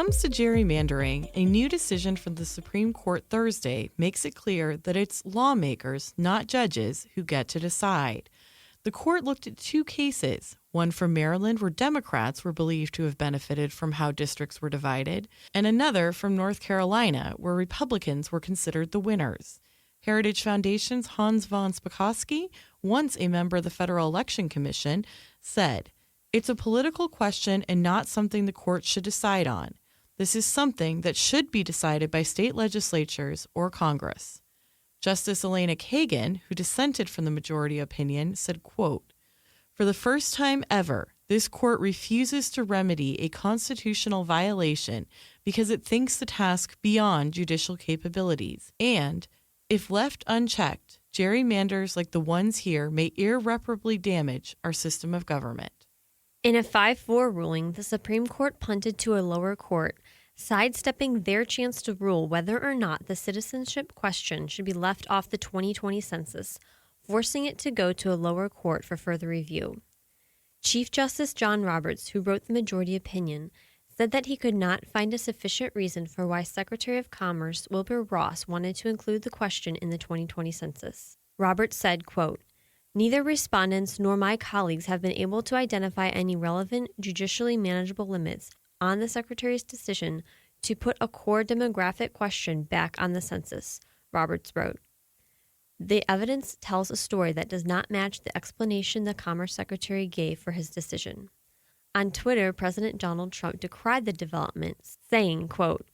Comes to gerrymandering, a new decision from the Supreme Court Thursday makes it clear that it's lawmakers, not judges, who get to decide. The court looked at two cases, one from Maryland where Democrats were believed to have benefited from how districts were divided, and another from North Carolina where Republicans were considered the winners. Heritage Foundation's Hans von Spakovsky, once a member of the Federal Election Commission, said, "It's a political question and not something the court should decide on. This is something that should be decided by state legislatures or Congress." Justice Elena Kagan, who dissented from the majority opinion, said, quote, "For the first time ever, this court refuses to remedy a constitutional violation because it thinks the task beyond judicial capabilities. And, if left unchecked, gerrymanders like the ones here may irreparably damage our system of government." In a 5-4 ruling, the Supreme Court punted to a lower court, sidestepping their chance to rule whether or not the citizenship question should be left off the 2020 census, forcing it to go to a lower court for further review. Chief Justice John Roberts, who wrote the majority opinion, said that he could not find a sufficient reason for why Secretary of Commerce Wilbur Ross wanted to include the question in the 2020 census. Roberts said, quote, "Neither respondents nor my colleagues have been able to identify any relevant, judicially manageable limits on the Secretary's decision to put a core demographic question back on the census," Roberts wrote. "The evidence tells a story that does not match the explanation the Commerce Secretary gave for his decision." On Twitter, President Donald Trump decried the development, saying, quote,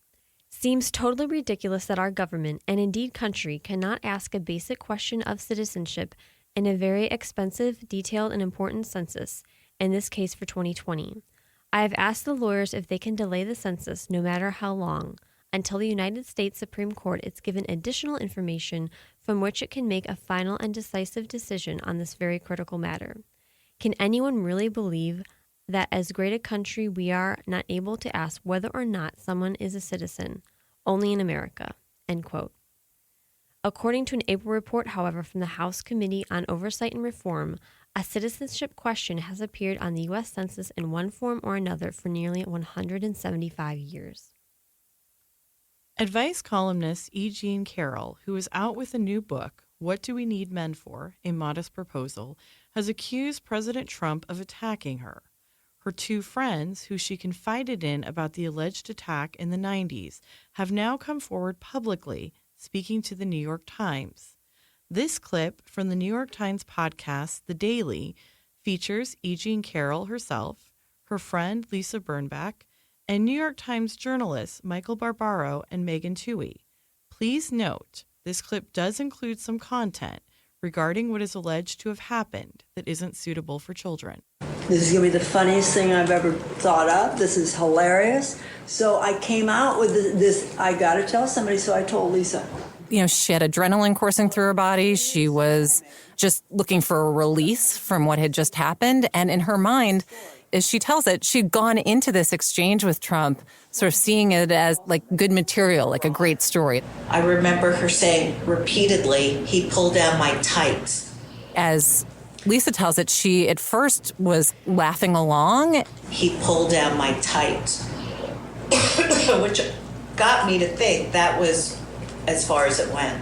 "Seems totally ridiculous that our government, and indeed country, cannot ask a basic question of citizenship in a very expensive, detailed, and important census, in this case for 2020. I have asked the lawyers if they can delay the census, no matter how long, until the United States Supreme Court is given additional information from which it can make a final and decisive decision on this very critical matter. Can anyone really believe that as great a country we are not able to ask whether or not someone is a citizen, only in America," end quote. According to an April report, however, from the House Committee on Oversight and Reform, a citizenship question has appeared on the U.S. Census in one form or another for nearly 175 years. Advice columnist E. Jean Carroll, who is out with a new book, What Do We Need Men For? A Modest Proposal, has accused President Trump of attacking her. Her two friends, who she confided in about the alleged attack in the 90s, have now come forward publicly, speaking to the New York Times. This clip from the New York Times podcast, The Daily, features E. Jean Carroll herself, her friend Lisa Birnbach, and New York Times journalists Michael Barbaro and Megan Twohey. Please note, this clip does include some content regarding what is alleged to have happened that isn't suitable for children. This is going to be the funniest thing I've ever thought of. This is hilarious. So I came out with this, I got to tell somebody, so I told Lisa. You know, she had adrenaline coursing through her body. She was just looking for a release from what had just happened. And in her mind, as she tells it, she'd gone into this exchange with Trump sort of seeing it as like good material, like a great story. I remember her saying repeatedly, "He pulled down my tights." As Lisa tells it, she at first was laughing along. "He pulled down my tights," which got me to think that was as far as it went.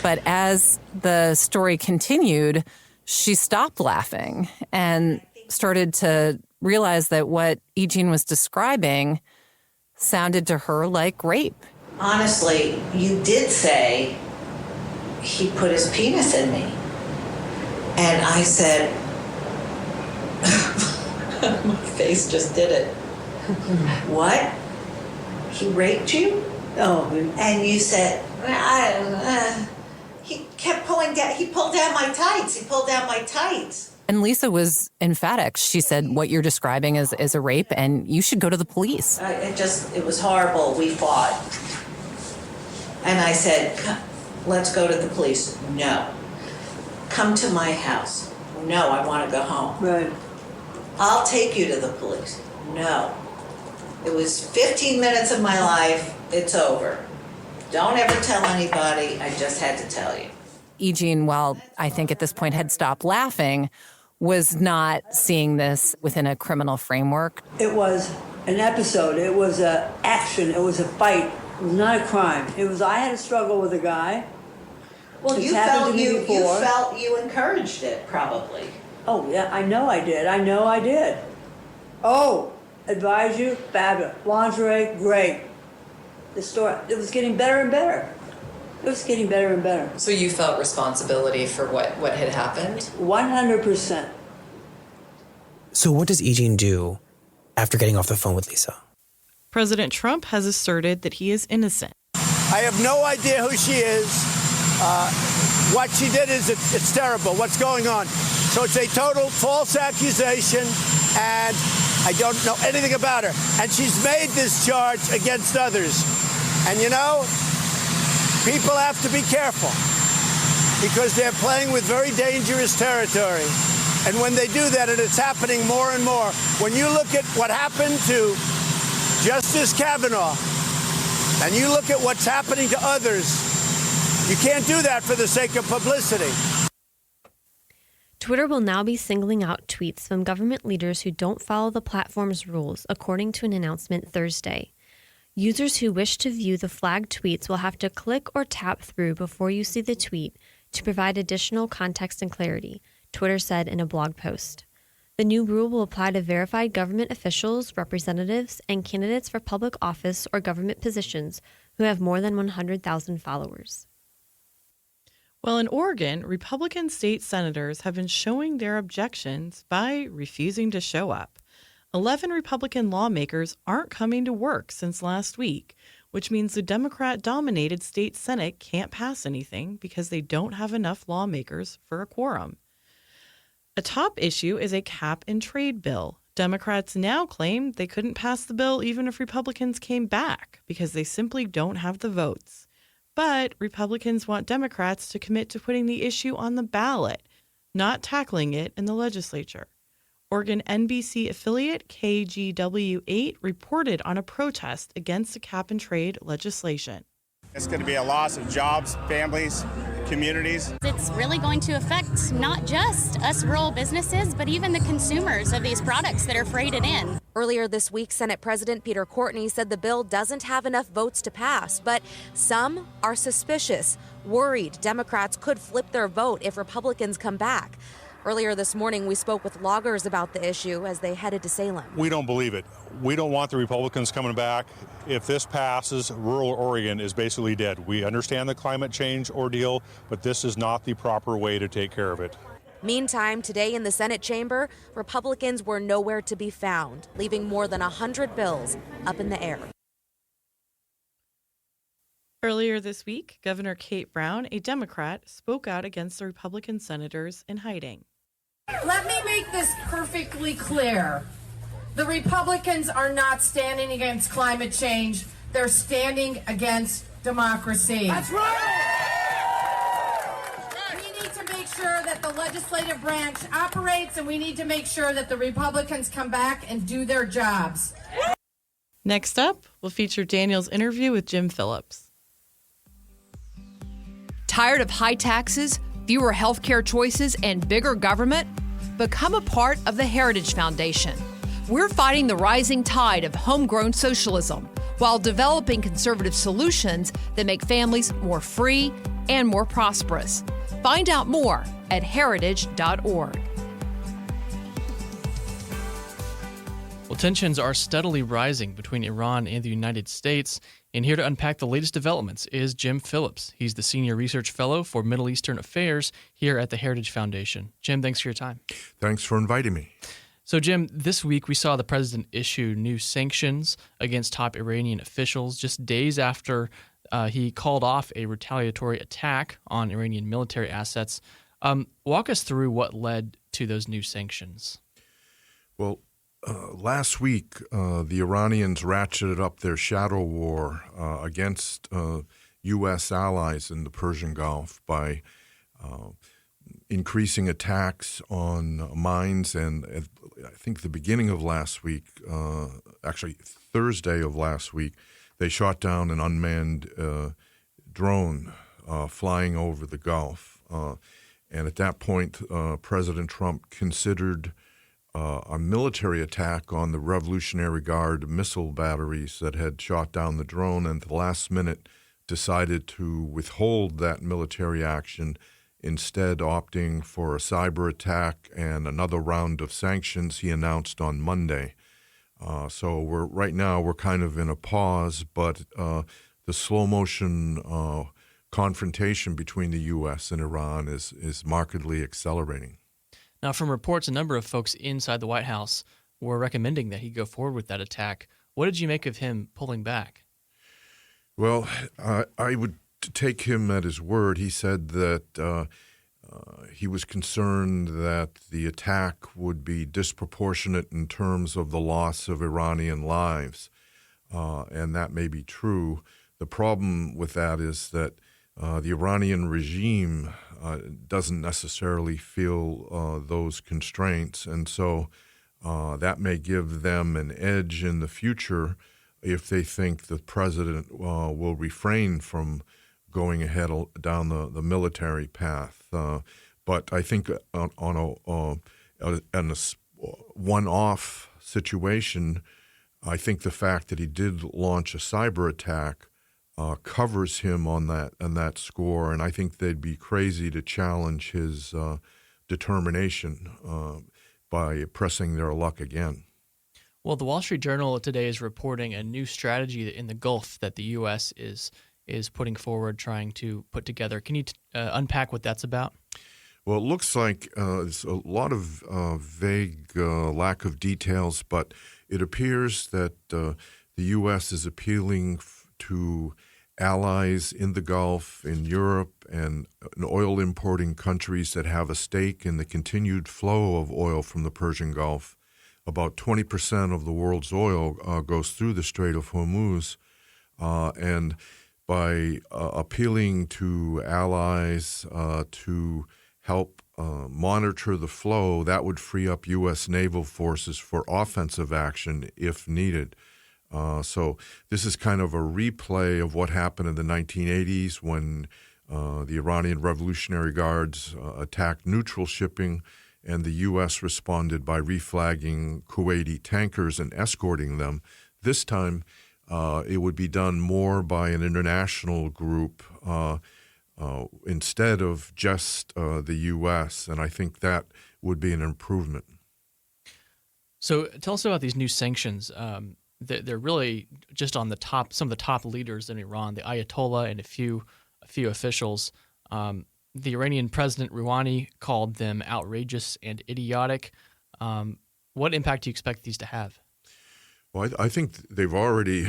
But as the story continued, she stopped laughing and started to realize that what E. Jean was describing sounded to her like rape. Honestly, you did say he put his penis in me. And I said, my face just did it. What? He raped you? Oh, And you said, he kept pulling down, he pulled down my tights. He pulled down my tights. And Lisa was emphatic. She said, what you're describing is a rape, and you should go to the police. It was horrible. We fought. And I said, let's go to the police. No. Come to my house. No, I want to go home. right. I'll take you to the police. No. It was 15 minutes of my life. It's over. Don't ever tell anybody. I just had to tell you. E. Jean, while I think at this point had stopped laughing, was not seeing this within a criminal framework. It was an episode. It was a action. It was a fight. It was not a crime. It was, I had a struggle with a guy. Well, It's you happened to me before. felt you encouraged it, probably. Oh, yeah, I know I did. I know I did. Oh, advise you, fabulous. Lingerie, great. The store, it was getting better and better. It was getting better and better. So you felt responsibility for what had happened? 100%. So what does E. Jean do after getting off the phone with Lisa? President Trump has asserted that he is innocent. I have no idea who she is. What she did is it's terrible. What's going on? So it's a total false accusation, and I don't know anything about her. And she's made this charge against others. And you know, people have to be careful because they're playing with very dangerous territory. And when they do that, and it's happening more and more, when you look at what happened to Justice Kavanaugh, and you look at what's happening to others, you can't do that for the sake of publicity. Twitter will now be singling out tweets from government leaders who don't follow the platform's rules, according to an announcement Thursday. Users who wish to view the flagged tweets will have to click or tap through before you see the tweet to provide additional context and clarity, Twitter said in a blog post. The new rule will apply to verified government officials, representatives, and candidates for public office or government positions who have more than 100,000 followers. Well, in Oregon, Republican state senators have been showing their objections by refusing to show up. 11 Republican lawmakers aren't coming to work since last week, which means the Democrat-dominated state Senate can't pass anything because they don't have enough lawmakers for a quorum. A top issue is a cap and trade bill. Democrats now claim they couldn't pass the bill even if Republicans came back because they simply don't have the votes. But Republicans want Democrats to commit to putting the issue on the ballot, not tackling it in the legislature. Oregon NBC affiliate KGW8 reported on a protest against the cap and trade legislation. It's going to be a loss of jobs, families, communities. It's really going to affect not just us rural businesses, but even the consumers of these products that are freighted in. Earlier this week, Senate President Peter Courtney said the bill doesn't have enough votes to pass, but some are suspicious, worried Democrats could flip their vote if Republicans come back. Earlier this morning, we spoke with loggers about the issue as they headed to Salem. We don't believe it. We don't want the Republicans coming back. If this passes, rural Oregon is basically dead. We understand the climate change ordeal, but this is not the proper way to take care of it. Meantime, today in the Senate chamber, Republicans were nowhere to be found, leaving more than 100 bills up in the air. Earlier this week, Governor Kate Brown, a Democrat, spoke out against the Republican senators in hiding. Let me make this perfectly clear. The Republicans are not standing against climate change. They're standing against democracy. That's right! We need to make sure that the legislative branch operates, and we need to make sure that the Republicans come back and do their jobs. Next up, we'll feature Daniel's interview with Jim Phillips. Tired of high taxes, fewer healthcare choices, and bigger government? Become a part of the Heritage Foundation. We're fighting the rising tide of homegrown socialism while developing conservative solutions that make families more free and more prosperous. Find out more at heritage.org. Well, tensions are steadily rising between Iran and the United States. And here to unpack the latest developments is Jim Phillips. He's the Senior Research Fellow for Middle Eastern Affairs here at the Heritage Foundation. Jim, thanks for your time. Thanks for inviting me. So, Jim, this week we saw the president issue new sanctions against top Iranian officials just days after he called off a retaliatory attack on Iranian military assets. Walk us through what led to those new sanctions. Well, last week, the Iranians ratcheted up their shadow war against U.S. allies in the Persian Gulf by increasing attacks on mines. And I think the beginning of last week, actually Thursday of last week, they shot down an unmanned drone flying over the Gulf. And at that point, President Trump considered a military attack on the Revolutionary Guard missile batteries that had shot down the drone, and at the last minute decided to withhold that military action, instead opting for a cyber attack and another round of sanctions he announced on Monday. So right now we're kind of in a pause, but the slow motion confrontation between the U.S. and Iran is markedly accelerating. Now, from reports, a number of folks inside the White House were recommending that he go forward with that attack. What did you make of him pulling back? Well, I would take him at his word. He said that he was concerned that the attack would be disproportionate in terms of the loss of Iranian lives, and that may be true. The problem with that is that the Iranian regime doesn't necessarily feel those constraints, and so that may give them an edge in the future if they think the president will refrain from going ahead down the military path. But I think on a one-off situation, I think the fact that he did launch a cyber attack covers him on that score, and I think they'd be crazy to challenge his determination by pressing their luck again. Well, the Wall Street Journal today is reporting a new strategy in the Gulf that the U.S. is putting forward, trying to put together. Can you unpack what that's about? Well, it looks like it's a lot of vague lack of details, but it appears that the U.S. is appealing to allies in the Gulf, in Europe, and in oil-importing countries that have a stake in the continued flow of oil from the Persian Gulf. About 20% of the world's oil goes through the Strait of Hormuz, and by appealing to allies to help monitor the flow, that would free up U.S. naval forces for offensive action if needed. So this is kind of a replay of what happened in the 1980s when the Iranian Revolutionary Guards attacked neutral shipping, and the U.S. responded by reflagging Kuwaiti tankers and escorting them. This time, it would be done more by an international group instead of just the U.S., and I think that would be an improvement. So tell us about these new sanctions. They're really just on the top, some of the top leaders in Iran, the Ayatollah and a few officials. The Iranian President Rouhani called them outrageous and idiotic. What impact do you expect these to have? Well, I think they've already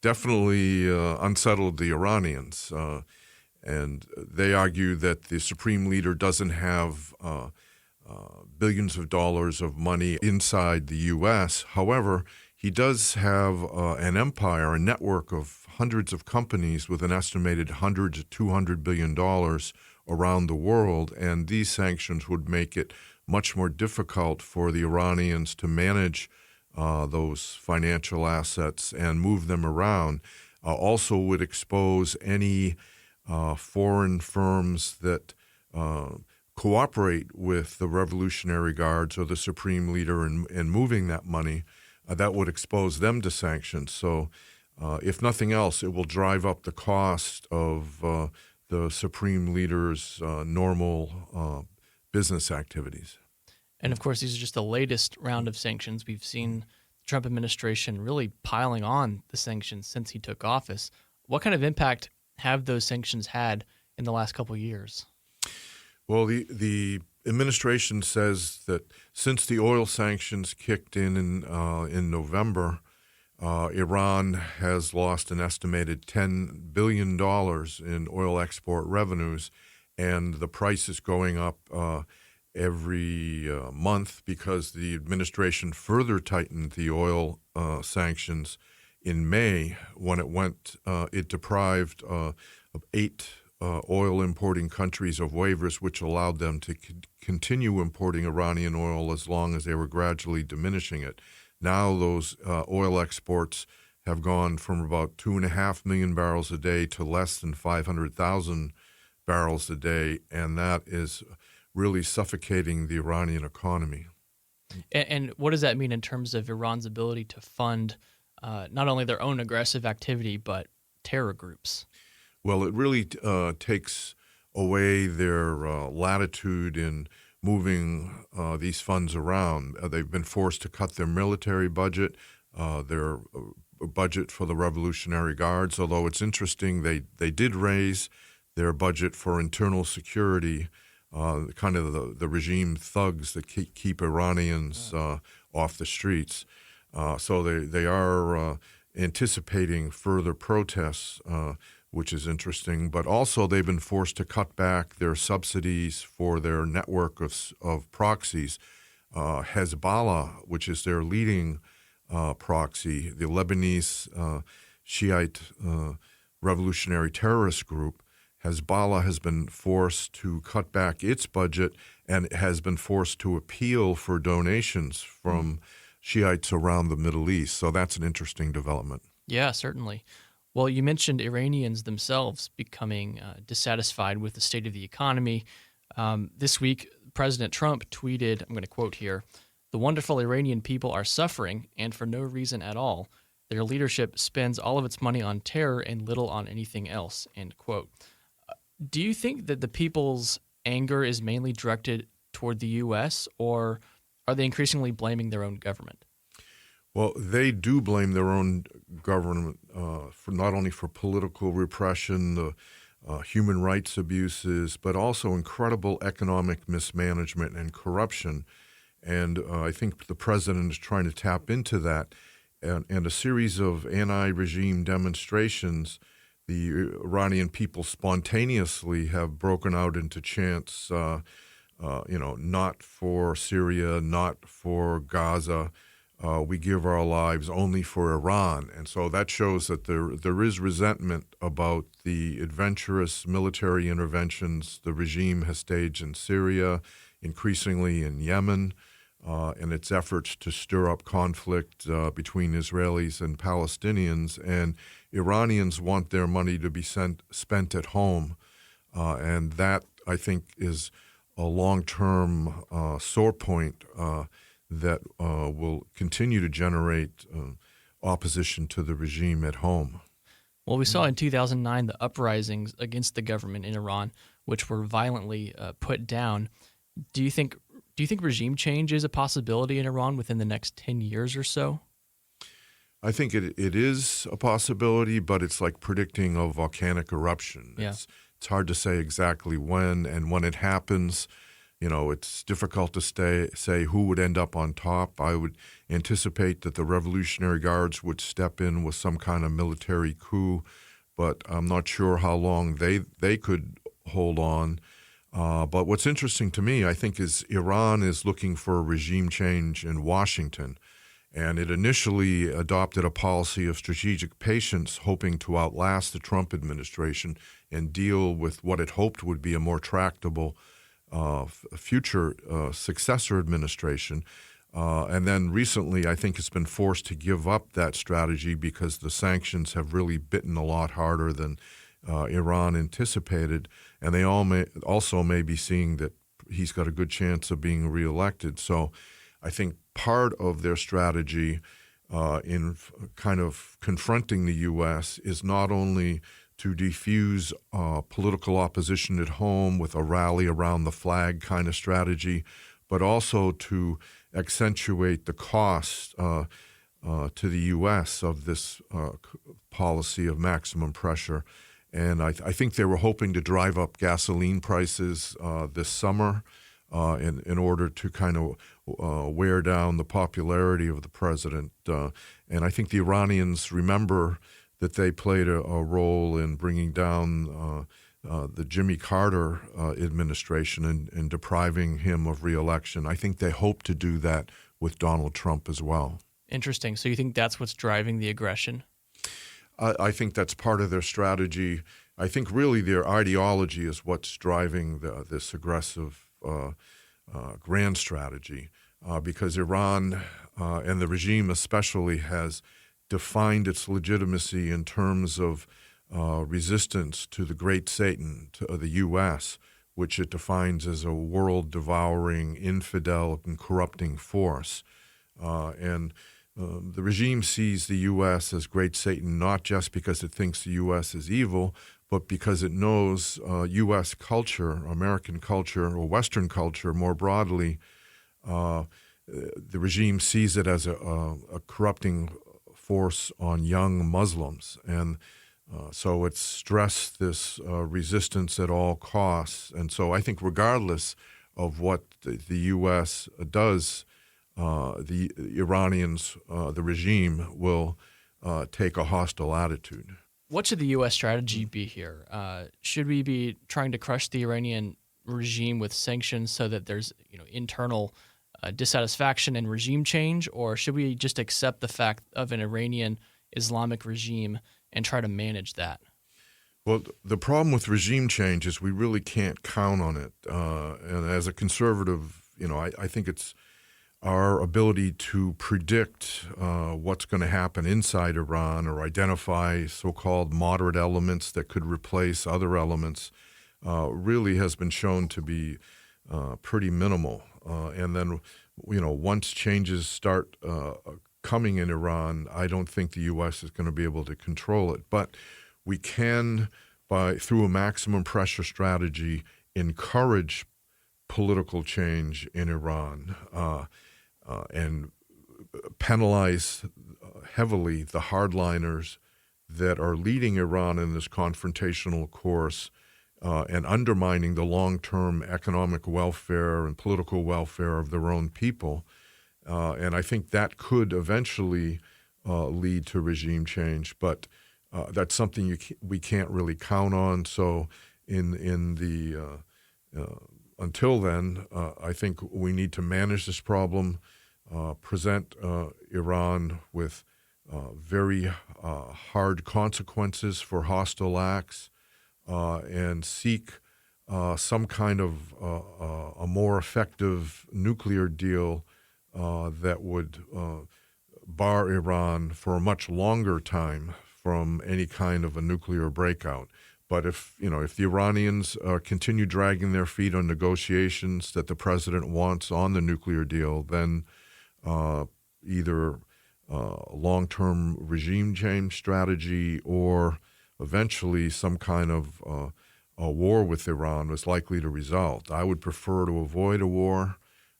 definitely unsettled the Iranians. And they argue that the supreme leader doesn't have billions of dollars of money inside the U.S. However, he does have an empire, a network of hundreds of companies with an estimated $100 to $200 billion around the world, and these sanctions would make it much more difficult for the Iranians to manage those financial assets and move them around. Also would expose any foreign firms that cooperate with the Revolutionary Guards or the Supreme Leader in moving that money. That would expose them to sanctions. So if nothing else, it will drive up the cost of the Supreme Leader's normal business activities. And of course, these are just the latest round of sanctions. We've seen the Trump administration really piling on the sanctions since he took office. What kind of impact have those sanctions had in the last couple of years? Well, the administration says that since the oil sanctions kicked in November, Iran has lost an estimated $10 billion in oil export revenues, and the price is going up every month because the administration further tightened the oil sanctions in May when it deprived of 8 oil importing countries of waivers, which allowed them to continue importing Iranian oil as long as they were gradually diminishing it. Now those oil exports have gone from about 2.5 million barrels a day to less than 500,000 barrels a day, and that is really suffocating the Iranian economy. And what does that mean in terms of Iran's ability to fund not only their own aggressive activity, but terror groups? Well, it really takes away their latitude in moving these funds around. They've been forced to cut their military budget, their budget for the Revolutionary Guards, although it's interesting, they did raise their budget for internal security, kind of the regime thugs that keep Iranians off the streets. So they are anticipating further protests, which is interesting. But also they've been forced to cut back their subsidies for their network of proxies. Hezbollah, which is their leading proxy, the Lebanese Shiite revolutionary terrorist group, Hezbollah has been forced to cut back its budget and has been forced to appeal for donations from Shiites around the Middle East. So that's an interesting development. Yeah, certainly. Well, you mentioned Iranians themselves becoming dissatisfied with the state of the economy. This week, President Trump tweeted, I'm going to quote here, "The wonderful Iranian people are suffering, and for no reason at all. Their leadership spends all of its money on terror and little on anything else," end quote. Do you think that the people's anger is mainly directed toward the U.S., or are they increasingly blaming their own government? Well, they do blame their own government for not only for political repression, the human rights abuses, but also incredible economic mismanagement and corruption. And I think the president is trying to tap into that. And a series of anti-regime demonstrations, the Iranian people spontaneously have broken out into chants, not for Syria, not for Gaza. We give our lives only for Iran. And so that shows that there is resentment about the adventurous military interventions the regime has staged in Syria, increasingly in Yemen, and its efforts to stir up conflict between Israelis and Palestinians. And Iranians want their money to be spent at home. And that, I think, is a long-term sore point that will continue to generate opposition to the regime at home. Well, we saw in 2009 the uprisings against the government in Iran, which were violently put down. Do you think regime change is a possibility in Iran within the next 10 years or so? I think it is a possibility, but it's like predicting a volcanic eruption. Yeah. It's hard to say exactly when, and when it happens, it's difficult to say who would end up on top. I would anticipate that the Revolutionary Guards would step in with some kind of military coup, but I'm not sure how long they could hold on. But what's interesting to me, I think, is Iran is looking for a regime change in Washington. And it initially adopted a policy of strategic patience, hoping to outlast the Trump administration and deal with what it hoped would be a more tractable future successor administration. And then recently, I think it's been forced to give up that strategy because the sanctions have really bitten a lot harder than Iran anticipated. And they also may be seeing that he's got a good chance of being reelected. So I think part of their strategy in kind of confronting the U.S. is not only to defuse political opposition at home with a rally around the flag kind of strategy, but also to accentuate the cost to the U.S. of this policy of maximum pressure. And I think they were hoping to drive up gasoline prices this summer in order to kind of wear down the popularity of the president. And I think the Iranians remember that they played a role in bringing down the Jimmy Carter administration and depriving him of re-election. I think they hope to do that with Donald Trump as well. Interesting. So you think that's what's driving the aggression? I think that's part of their strategy. I think really their ideology is what's driving this aggressive grand strategy because Iran and the regime especially has defined its legitimacy in terms of resistance to the great Satan, to the U.S., which it defines as a world-devouring, infidel, and corrupting force. The regime sees the U.S. as great Satan, not just because it thinks the U.S. is evil, but because it knows U.S. culture, American culture, or Western culture more broadly. The regime sees it as a corrupting force on young Muslims. And so it's stressed this resistance at all costs. And so I think regardless of what the U.S. does, the Iranians, the regime, will take a hostile attitude. What should the U.S. strategy be here? Should we be trying to crush the Iranian regime with sanctions so that there's internal dissatisfaction and regime change, or should we just accept the fact of an Iranian Islamic regime and try to manage that? Well, the problem with regime change is we really can't count on it. And as a conservative, I think it's our ability to predict what's going to happen inside Iran or identify so-called moderate elements that could replace other elements really has been shown to be pretty minimal. And then, once changes start coming in Iran, I don't think the U.S. is going to be able to control it. But we can, through a maximum pressure strategy, encourage political change in Iran and penalize heavily the hardliners that are leading Iran in this confrontational course and undermining the long-term economic welfare and political welfare of their own people. And I think that could eventually lead to regime change, but that's something we can't really count on. So until then, I think we need to manage this problem, present Iran with very hard consequences for hostile acts, and seek some kind of a more effective nuclear deal that would bar Iran for a much longer time from any kind of a nuclear breakout. But if the Iranians continue dragging their feet on negotiations that the president wants on the nuclear deal, then either long-term regime change strategy or eventually some kind of a war with Iran is likely to result. I would prefer to avoid a war,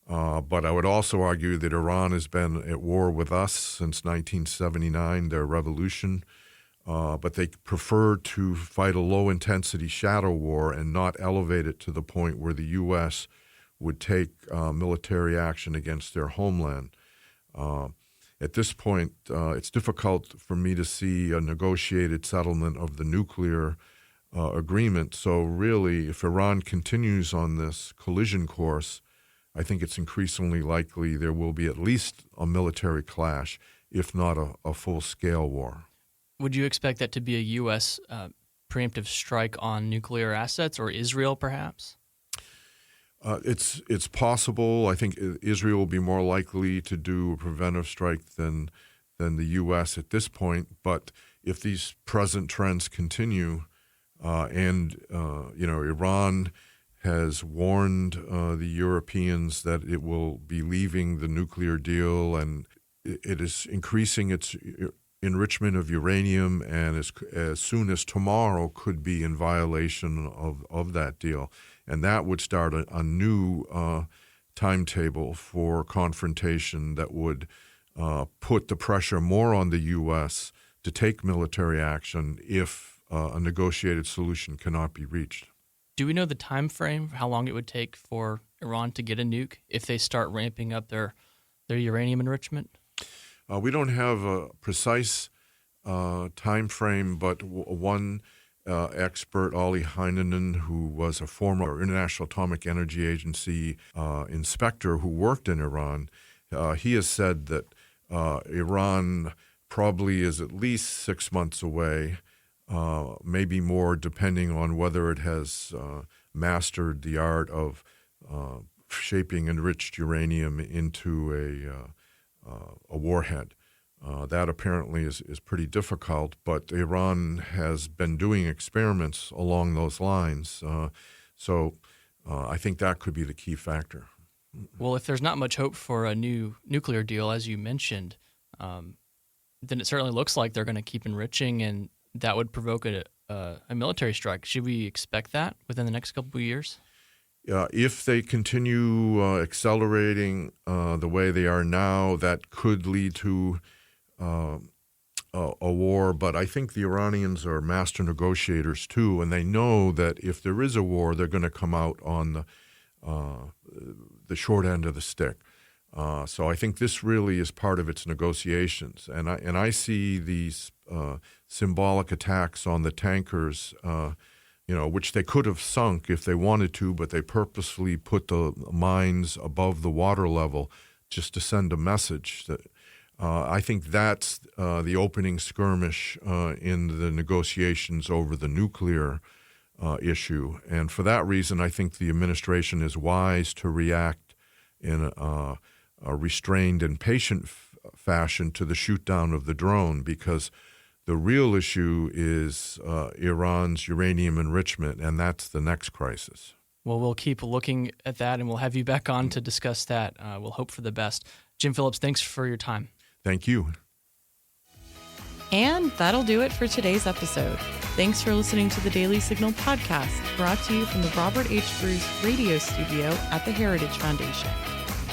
but I would also argue that Iran has been at war with us since 1979, their revolution, but they prefer to fight a low-intensity shadow war and not elevate it to the point where the U.S. would take military action against their homeland. At this point, it's difficult for me to see a negotiated settlement of the nuclear agreement. So really, if Iran continues on this collision course, I think it's increasingly likely there will be at least a military clash, if not a full-scale war. Would you expect that to be a U.S. Preemptive strike on nuclear assets, or Israel perhaps? It's possible. I think Israel will be more likely to do a preventive strike than the U.S. at this point. But if these present trends continue, and Iran has warned the Europeans that it will be leaving the nuclear deal, and it is increasing its enrichment of uranium, and as soon as tomorrow could be in violation of that deal. And that would start a new timetable for confrontation that would put the pressure more on the U.S. to take military action if a negotiated solution cannot be reached. Do we know the time frame, how long it would take for Iran to get a nuke if they start ramping up their uranium enrichment? We don't have a precise time frame, but one expert, Olli Heinonen, who was a former International Atomic Energy Agency inspector who worked in Iran, he has said that Iran probably is at least 6 months away, maybe more, depending on whether it has mastered the art of shaping enriched uranium into a warhead. That apparently is pretty difficult, but Iran has been doing experiments along those lines. So I think that could be the key factor. Well, if there's not much hope for a new nuclear deal, as you mentioned, then it certainly looks like they're going to keep enriching, and that would provoke a military strike. Should we expect that within the next couple of years? If they continue accelerating the way they are now, that could lead to a war. But I think the Iranians are master negotiators too, and they know that if there is a war, they're going to come out on the short end of the stick. So I think this really is part of its negotiations, and I see these symbolic attacks on the tankers, which they could have sunk if they wanted to, but they purposefully put the mines above the water level just to send a message. That I think that's the opening skirmish in the negotiations over the nuclear issue, and for that reason, I think the administration is wise to react in a restrained and patient fashion to the shoot down of the drone, because the real issue is Iran's uranium enrichment, and that's the next crisis. Well, we'll keep looking at that, and we'll have you back on to discuss that. We'll hope for the best. Jim Phillips, thanks for your time. Thank you. And that'll do it for today's episode. Thanks for listening to the Daily Signal podcast, brought to you from the Robert H. Bruce radio studio at the Heritage Foundation.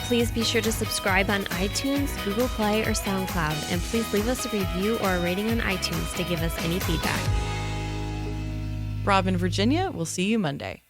Please be sure to subscribe on iTunes, Google Play, or SoundCloud, and please leave us a review or a rating on iTunes to give us any feedback. Rob in Virginia, we'll see you Monday.